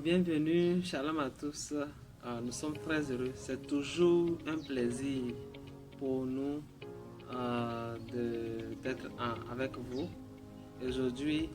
Bienvenue, shalom à tous. Nous sommes très heureux. C'est toujours un plaisir pour nous d'être avec vous. Aujourd'hui,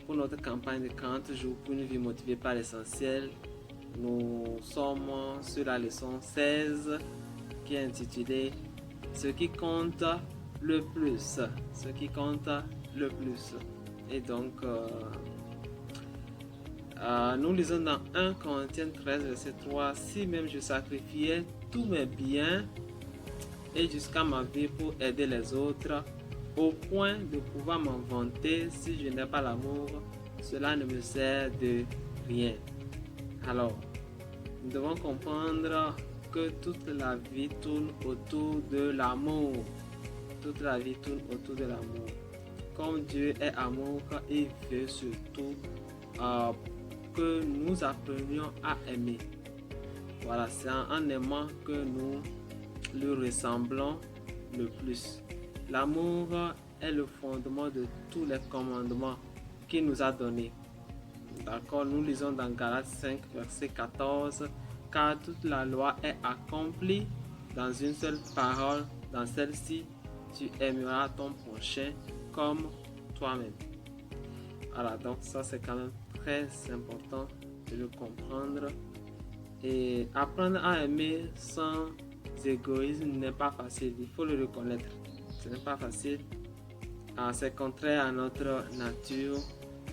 pour notre campagne de 40 jours pour une vie motivée par l'essentiel, nous sommes sur la leçon 16 qui est intitulée Ce qui compte le plus. Ce qui compte le plus. Et donc, nous lisons dans 1 Corinthiens 13, verset 3. Si même je sacrifiais tous mes biens et jusqu'à ma vie pour aider les autres, au point de pouvoir m'en vanter, si je n'ai pas l'amour, cela ne me sert de rien. Alors, nous devons comprendre que toute la vie tourne autour de l'amour. Toute la vie tourne autour de l'amour. Comme Dieu est amour, il veut surtout que nous apprenions à aimer. Voilà, c'est en aimant que nous lui ressemblons le plus. L'amour est le fondement de tous les commandements qu'il nous a donnés. D'accord, nous lisons dans Galates 5, verset 14, car toute la loi est accomplie dans une seule parole, dans celle-ci, tu aimeras ton prochain comme toi-même. Voilà, donc ça c'est quand même très important de le comprendre. Et apprendre à aimer sans égoïsme n'est pas facile, il faut le reconnaître. Ce n'est pas facile, c'est contraire à notre nature,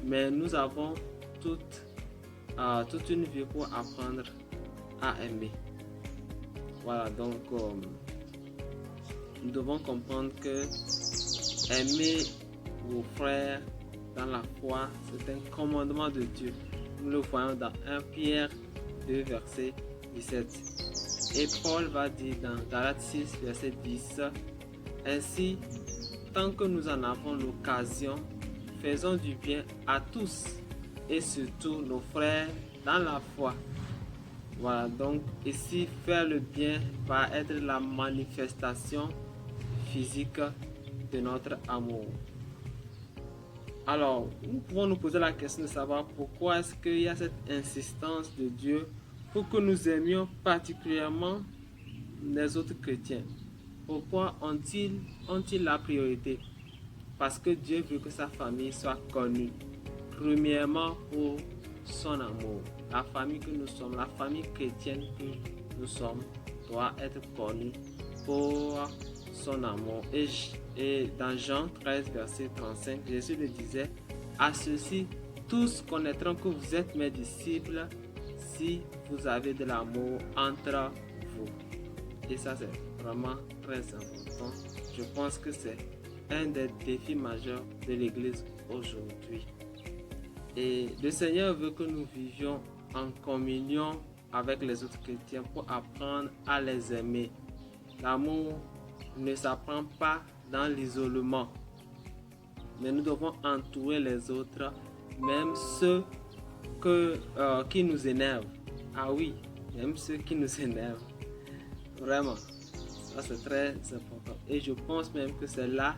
mais nous avons toute une vie pour apprendre à aimer. Voilà, donc nous devons comprendre que aimer vos frères dans la foi, c'est un commandement de Dieu. Nous le voyons dans 1 Pierre 2, verset 17. Et Paul va dire dans Galates 6, verset 10, ainsi, tant que nous en avons l'occasion, faisons du bien à tous et surtout nos frères dans la foi. Voilà, donc ici, faire le bien va être la manifestation physique de notre amour. Alors, nous pouvons nous poser la question de savoir pourquoi est-ce qu'il y a cette insistance de Dieu pour que nous aimions particulièrement les autres chrétiens. Pourquoi ont-ils la priorité? Parce que Dieu veut que sa famille soit connue. Premièrement pour son amour. La famille que nous sommes, la famille chrétienne que nous sommes, doit être connue pour son amour. Et dans Jean 13, verset 35, Jésus le disait, à ceux-ci, tous connaîtront que vous êtes mes disciples si vous avez de l'amour entre vous. Et ça, c'est vraiment très important. Je pense que c'est un des défis majeurs de l'Église aujourd'hui. Et le Seigneur veut que nous vivions en communion avec les autres chrétiens pour apprendre à les aimer. L'amour ne s'apprend pas dans l'isolement, mais nous devons entourer les autres, même ceux qui nous énervent. Ah oui, même ceux qui nous énervent. Vraiment, ça c'est très important. Et je pense même que c'est là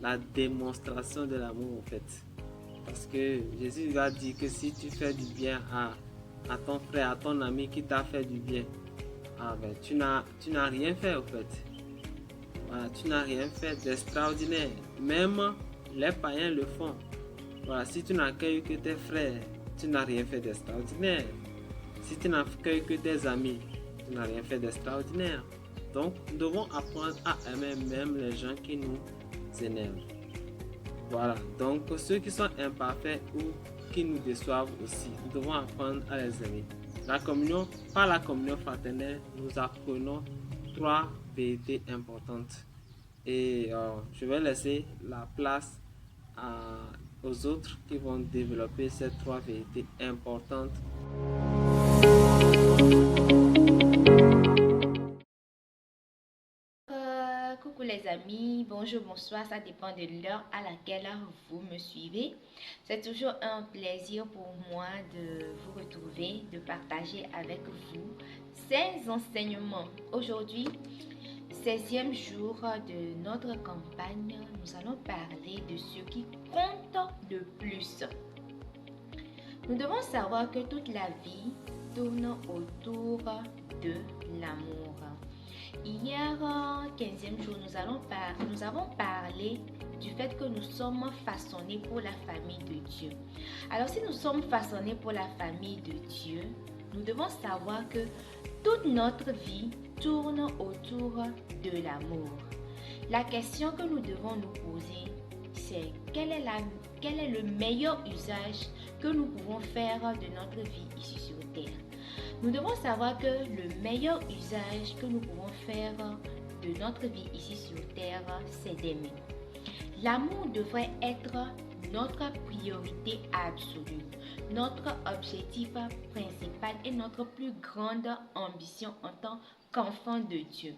la démonstration de l'amour en fait. Parce que Jésus va dire que si tu fais du bien à ton frère, à ton ami qui t'a fait du bien, ben, tu n'as rien fait en fait. Voilà, tu n'as rien fait d'extraordinaire. Même les païens le font. Voilà, si tu n'accueilles que tes frères, tu n'as rien fait d'extraordinaire. Si tu n'accueilles que tes amis, tu n'as rien fait d'extraordinaire. Donc, nous devons apprendre à aimer même les gens qui nous énervent. Voilà, donc ceux qui sont imparfaits ou qui nous déçoivent aussi, nous devons apprendre à les aimer. Par la communion fraternelle, nous apprenons 3 vérités importantes. Et je vais laisser la place aux autres qui vont développer ces 3 vérités importantes. Coucou les amis, bonjour, bonsoir, ça dépend de l'heure à laquelle vous me suivez. C'est toujours un plaisir pour moi de vous retrouver, de partager avec vous ces enseignements. Aujourd'hui, 16e jour de notre campagne, nous allons parler de ce qui compte le plus. Nous devons savoir que toute la vie tourne autour de l'amour. Hier, 15e jour, nous avons parlé du fait que nous sommes façonnés pour la famille de Dieu. Alors, si nous sommes façonnés pour la famille de Dieu, nous devons savoir que toute notre vie tourne autour de l'amour. La question que nous devons nous poser, c'est quel est le meilleur usage que nous pouvons faire de notre vie ici sur Terre. Nous devons savoir que le meilleur usage que nous pouvons faire de notre vie ici sur Terre, c'est d'aimer. L'amour devrait être notre priorité absolue, notre objectif principal et notre plus grande ambition en tant qu'enfant de Dieu.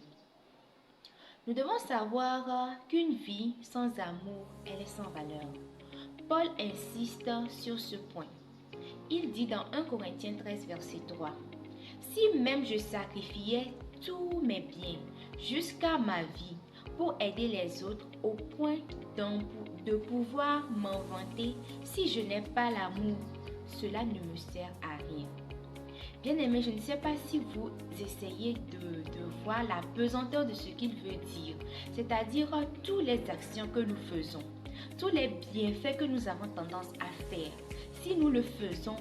Nous devons savoir qu'une vie sans amour, elle est sans valeur. Paul insiste sur ce point. Il dit dans 1 Corinthiens 13, verset 3, « Si même je sacrifiais tous mes biens jusqu'à ma vie pour aider les autres au point de pouvoir m'en vanter, si je n'ai pas l'amour, cela ne me sert à rien. » Bien-aimés, je ne sais pas si vous essayez de voir la pesanteur de ce qu'il veut dire, c'est-à-dire toutes les actions que nous faisons, tous les bienfaits que nous avons tendance à faire. Si nous le faisons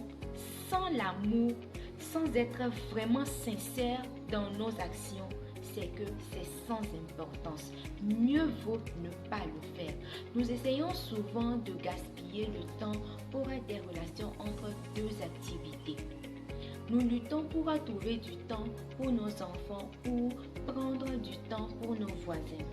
sans l'amour, sans être vraiment sincères dans nos actions, c'est que c'est sans importance. Mieux vaut ne pas le faire. Nous essayons souvent de gaspiller le temps pour des relations entre deux activités. Nous luttons pour trouver du temps pour nos enfants ou prendre du temps pour nos voisins.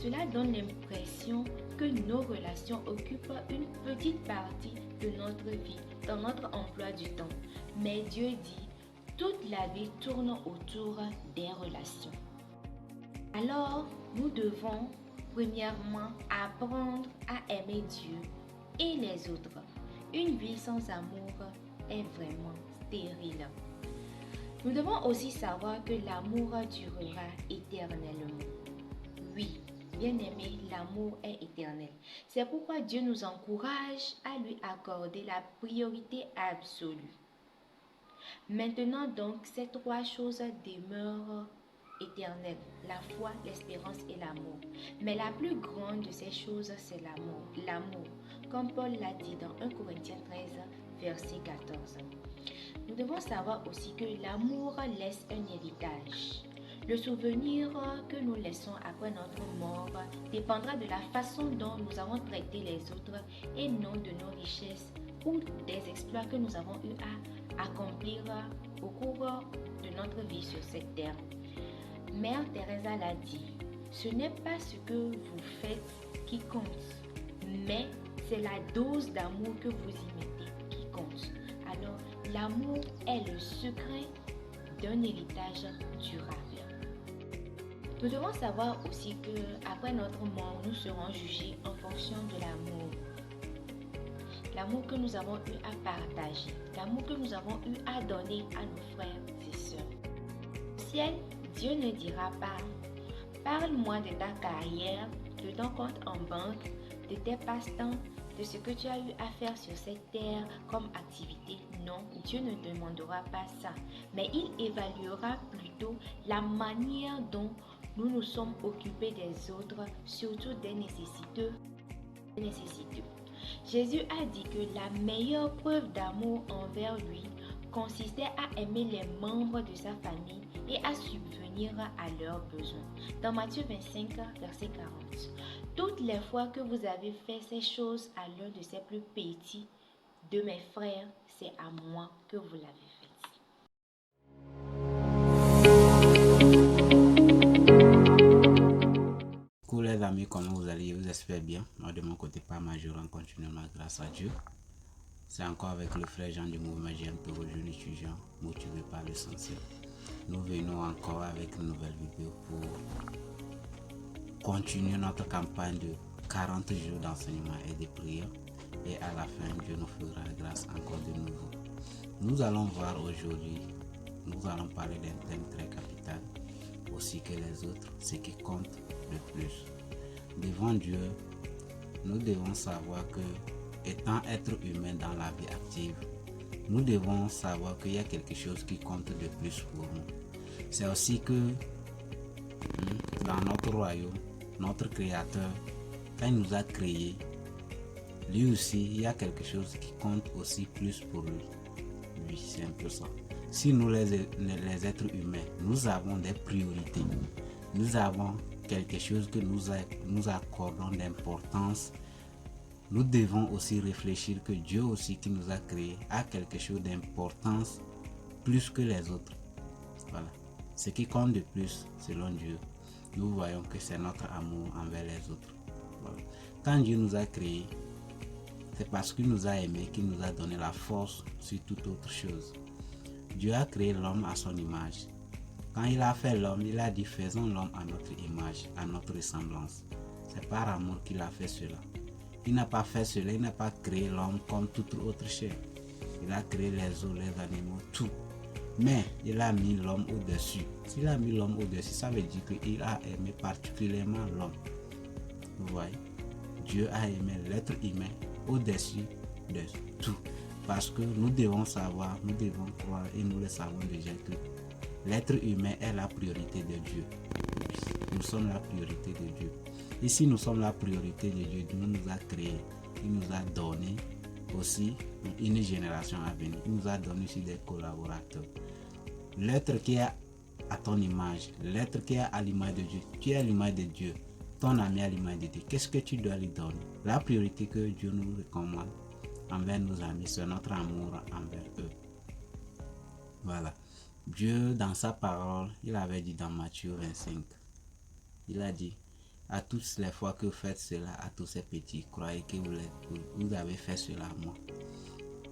Cela donne l'impression que nos relations occupent une petite partie de notre vie dans notre emploi du temps. Mais Dieu dit, toute la vie tourne autour des relations. Alors, nous devons premièrement apprendre à aimer Dieu et les autres. Une vie sans amour est vraiment stérile. Nous devons aussi savoir que l'amour durera éternellement. Oui, bien-aimé, l'amour est éternel. C'est pourquoi Dieu nous encourage à lui accorder la priorité absolue. Maintenant donc, ces trois choses demeurent éternelles, la foi, l'espérance et l'amour. Mais la plus grande de ces choses, c'est l'amour. L'amour, comme Paul l'a dit dans 1 Corinthiens 13, verset 14. Nous devons savoir aussi que l'amour laisse un héritage. Le souvenir que nous laissons après notre mort dépendra de la façon dont nous avons traité les autres et non de nos richesses ou des exploits que nous avons eu à accomplir au cours de notre vie sur cette terre. Mère Teresa l'a dit, ce n'est pas ce que vous faites qui compte, mais c'est la dose d'amour que vous y mettez qui compte. Alors, l'amour est le secret d'un héritage durable. Nous devons savoir aussi que après notre mort, nous serons jugés en fonction de l'amour. L'amour que nous avons eu à partager, l'amour que nous avons eu à donner à nos frères et sœurs. Au ciel, Dieu ne dira pas « Parle-moi de ta carrière, de ton compte en banque, de tes passe-temps, de ce que tu as eu à faire sur cette terre comme activité. » Non, Dieu ne demandera pas ça, mais il évaluera plutôt la manière dont nous nous sommes occupés des autres, surtout des nécessiteux. Jésus a dit que la meilleure preuve d'amour envers lui consistait à aimer les membres de sa famille et à subvenir à leurs besoins. Dans Matthieu 25, verset 40. Toutes les fois que vous avez fait ces choses à l'un de ces plus petits de mes frères, c'est à moi que vous l'avez fait. Coucou les amis, comment vous allez? Je vous espère bien. Moi de mon côté, pas mal, je rends continuellement grâce à Dieu. C'est encore avec le frère Jean du mouvement GMP aux jeunes étudiants motivés par l'essentiel. Nous venons encore avec une nouvelle vidéo pour continuer notre campagne de 40 jours d'enseignement et de prière. Et à la fin, Dieu nous fera grâce encore de nouveau. Nous allons voir aujourd'hui, nous allons parler d'un thème très capital, aussi que les autres, ce qui compte le plus. Devant Dieu, nous devons savoir que, étant être humain dans la vie active, nous devons savoir qu'il y a quelque chose qui compte de plus pour nous. C'est aussi que dans notre royaume, notre Créateur, quand il nous a créés, lui aussi, il y a quelque chose qui compte aussi plus pour lui. Oui, c'est un peu ça. Si nous, les êtres humains, nous avons des priorités, nous avons quelque chose que nous accordons d'importance, nous devons aussi réfléchir que Dieu aussi qui nous a créés a quelque chose d'importance plus que les autres. Voilà. Ce qui compte de plus, selon Dieu, nous voyons que c'est notre amour envers les autres. Voilà. Quand Dieu nous a créés, c'est parce qu'il nous a aimés qu'il nous a donné la force sur toute autre chose. Dieu a créé l'homme à son image. Quand il a fait l'homme, il a dit faisons l'homme à notre image, à notre ressemblance. C'est par amour qu'il a fait cela. Il n'a pas fait cela, il n'a pas créé l'homme comme toute autre chair. Il a créé les eaux, les animaux, tout. Mais il a mis l'homme au-dessus. S'il a mis l'homme au-dessus, ça veut dire qu'il a aimé particulièrement l'homme. Vous voyez? Dieu a aimé l'être humain au-dessus de tout. Parce que nous devons savoir, nous devons croire et nous le savons déjà que l'être humain est la priorité de Dieu. Nous sommes la priorité de Dieu. Et si nous sommes la priorité de Dieu, Dieu nous a créés, il nous a donné aussi une génération à venir. Il nous a donné aussi des collaborateurs. L'être qui est à ton image, l'être qui est à l'image de Dieu, tu es à l'image de Dieu, ton ami à l'image de Dieu, qu'est-ce que tu dois lui donner? La priorité que Dieu nous recommande envers nos amis, c'est notre amour envers eux. Voilà. Dieu, dans sa parole, il avait dit dans Matthieu 25, il a dit, à toutes les fois que vous faites cela, à tous ces petits, croyez que vous avez fait cela à moi.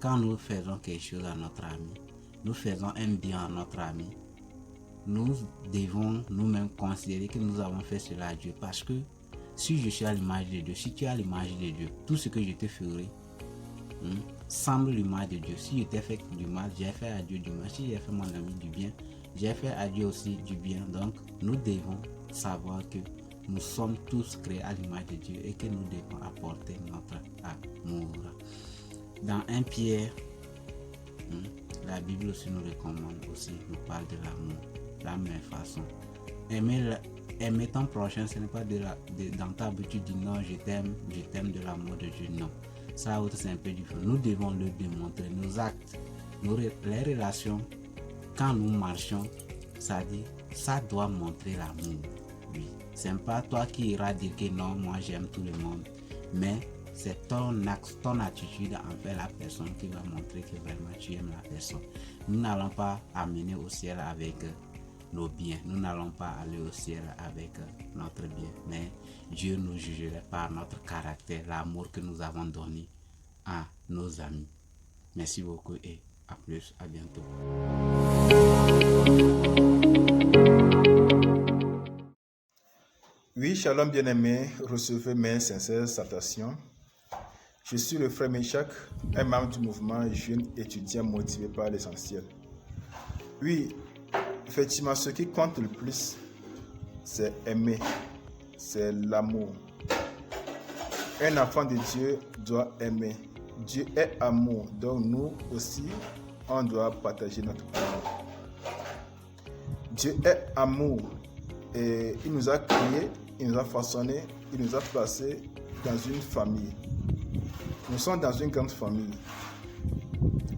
Quand nous faisons quelque chose à notre ami, nous faisons un bien à notre ami, nous devons nous-mêmes considérer que nous avons fait cela à Dieu. Parce que si je suis à l'image de Dieu, si tu es à l'image de Dieu, tout ce que je te ferai semble l'image de Dieu. Si je t'ai fait du mal, j'ai fait à Dieu du mal. Si j'ai fait mon ami du bien, j'ai fait à Dieu aussi du bien. Donc, nous devons savoir que nous sommes tous créés à l'image de Dieu et que nous devons apporter notre amour. Dans 1 Pierre, la Bible aussi nous recommande aussi, nous parle de l'amour, de la même façon. Aimer ton prochain, ce n'est pas dans ta bouche tu dis non, je t'aime de l'amour de Dieu, non. Ça c'est un peu différent. Nous devons le démontrer, nos actes, les relations, quand nous marchons, ça doit montrer l'amour. Oui. C'est pas toi qui iras dire que non, moi j'aime tout le monde, mais c'est ton acte, ton attitude envers la personne qui va montrer que vraiment tu aimes la personne. Nous n'allons pas amener au ciel avec nos biens, nous n'allons pas aller au ciel avec notre bien, mais Dieu nous jugerait par notre caractère, l'amour que nous avons donné à nos amis. Merci beaucoup et à plus, à bientôt. Oui, shalom bien-aimés, recevez mes sincères salutations. Je suis le frère Meshach, un membre du mouvement jeune étudiant motivé par l'essentiel. Oui, effectivement, ce qui compte le plus, c'est aimer, c'est l'amour. Un enfant de Dieu doit aimer. Dieu est amour, donc nous aussi, on doit partager notre amour. Dieu est amour et il nous a créés, il nous a façonnés, il nous a placés dans une famille. Nous sommes dans une grande famille.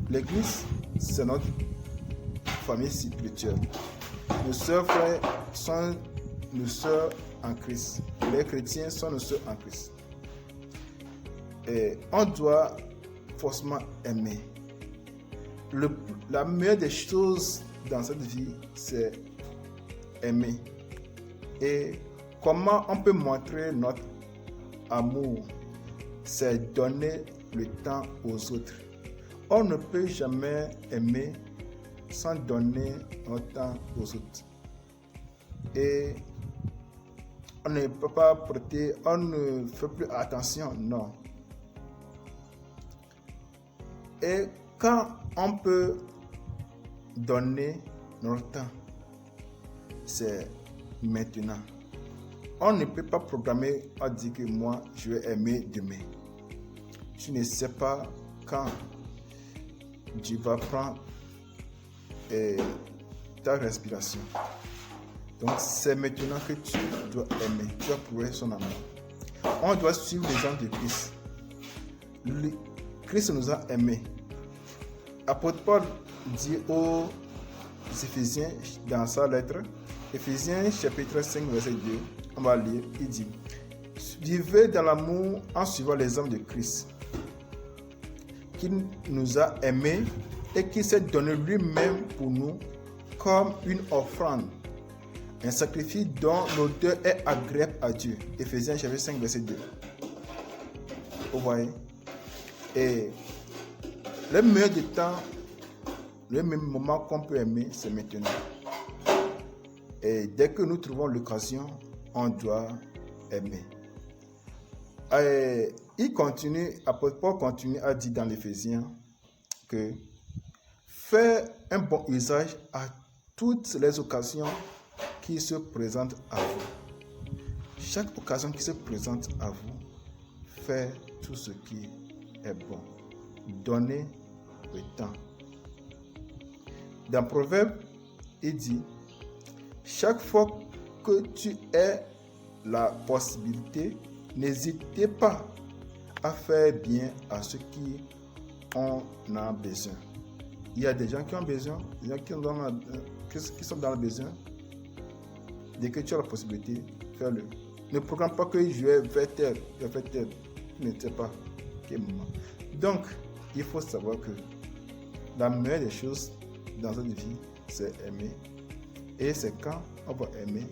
L'église, c'est notre famille spirituelle. Nos sœurs frères sont nos sœurs en Christ. Les chrétiens sont nos sœurs en Christ. Et on doit forcément aimer. La meilleure des choses dans cette vie, c'est aimer. Et comment on peut montrer notre amour? C'est donner le temps aux autres. On ne peut jamais aimer sans donner notre temps aux autres. Et on ne peut pas prêter, on ne fait plus attention, non. Et quand on peut donner notre temps, c'est maintenant. On ne peut pas programmer à dire que moi, je vais aimer demain. Tu ne sais pas quand. Dieu va prendre ta respiration. Donc c'est maintenant que tu dois aimer, tu dois prouver son amour. On doit suivre les gens de Christ. Christ nous a aimés. Apôtre Paul dit aux Éphésiens dans sa lettre, Éphésiens chapitre 5 verset 2, on va lire, il dit: vivez dans l'amour en suivant les hommes de Christ, qui nous a aimés et qui s'est donné lui-même pour nous comme une offrande, un sacrifice dont l'odeur est agréable à Dieu. Éphésiens chapitre 5 verset 2. Vous voyez? Et le meilleur du temps, le même moment qu'on peut aimer, c'est maintenant. Et dès que nous trouvons l'occasion, on doit aimer. Et apôtre Paul continue à dire dans l'Éphésiens que faire un bon usage à toutes les occasions qui se présentent à vous. Chaque occasion qui se présente à vous, faites tout ce qui est bon. Donnez le temps. Dans Proverbe, il dit: chaque fois que tu aies la possibilité, n'hésitez pas à faire bien à ceux qui en ont besoin. Il y a des gens qui ont besoin, des gens qui sont dans le besoin. Dès que tu as la possibilité, fais-le. Ne programme pas que je vais faire tel. Tu ne sais pas quel moment. Donc, il faut savoir que la meilleure des choses dans notre vie, c'est aimer. Et c'est quand on va aimer.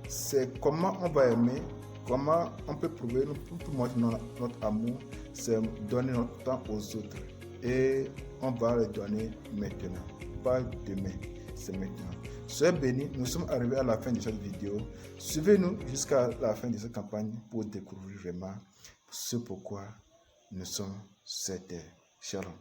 C'est comment on va aimer, comment on peut prouver, pour montrer notre amour, c'est donner notre temps aux autres. Et on va le donner maintenant, pas demain, c'est maintenant. Soyez bénis, nous sommes arrivés à la fin de cette vidéo. Suivez-nous jusqu'à la fin de cette campagne pour découvrir vraiment ce pourquoi nous sommes sur terre. Shalom.